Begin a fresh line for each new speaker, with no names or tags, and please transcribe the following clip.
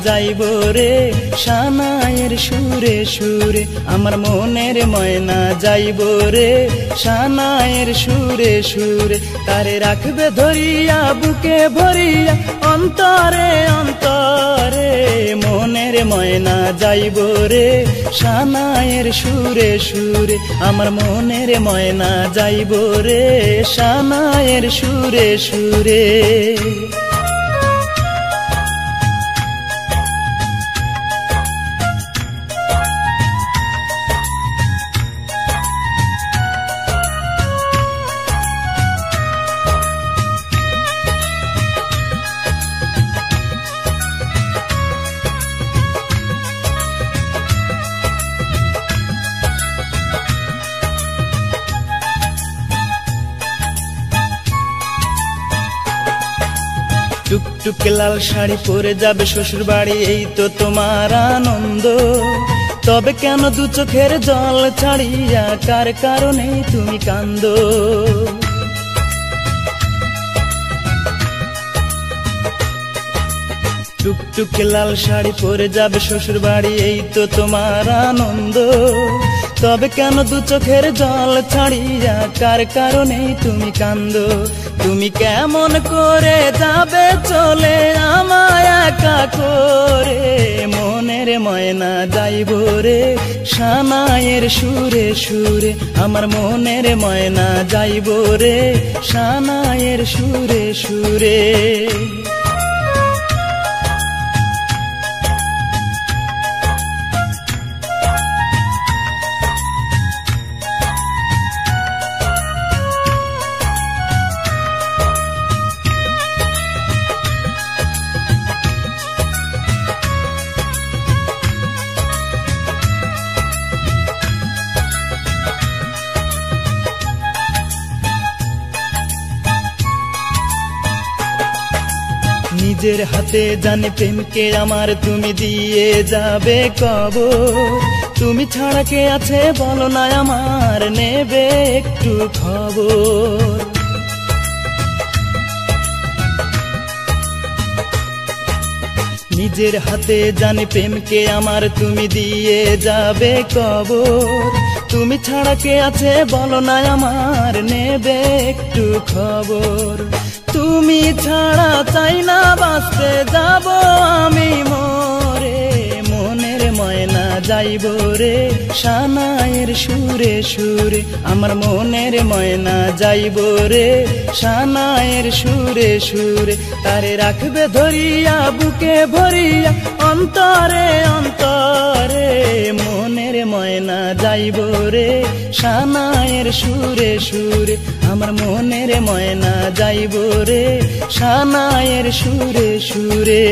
যাইব রে সানাইয়ের সুরে সুরে, আমার মনের ময়না যাইব রে সানাইয়ের সুরে সুরে। তারে রাখবে ধরিয়া বুকে ভরিয়া অন্তরে অন্তরে, মনের ময়না যাইব রে সানাইয়ের সুরে সুরে, আমার মনের ময়না যাইব রে সানাইয়ের সুরে সুরে। টুকটুক লাল শাড়ি পরে যাবে শ্বশুর বাড়ি, এই তো তোমার আনন্দ। তবে কেন দু চোখের জল ছাড়িয়া কার কারণে তুমি কান্দো? টুকটুক লাল শাড়ি পরে যাবে শ্বশুর বাড়ি, এই তো তোমার আনন্দ। তবে কেন দু চোখের জল ছাড়িয়া কার কারণে তুমি কান্দো? তুমি কেমন করে যাবে চলে আমায় একা করে, মনের ময়না যাইব রে সানাইয়ের সুরে সুরে, আমার মনের ময়না যাইব রে সানাইয়ের সুরে সুরে। নিজের হাতে জানি প্রেমকে আমার তুমি দিয়ে যাবে কবর, তুমি ছাড়া কে আছে বলো না আমার, নেবে একটু খবর। নিজের হাতে জানি প্রেমকে আমার তুমি দিয়ে যাবে কবর, তুমি ছাড়া কে আছে বলো না আমার, নেবে একটু খবর। তুমি ছাড়া চাই না বাঁচতে যাব আমি মরে, মনের ময়না যাইব রে সানাইয়ের সুরে সুরে, আমার মনের ময়না যাইব রে সানাইয়ের সুরে সুরে। তারে রাখবে ধরিয়া বুকে ভরিয়া অন্তরে অন্তরে, মনের ময়না যাইব রে সানাইয়ের সুরে সুরে, আমার মনের ময়না যাইব রে সানাইয়ের সুরে সুরে।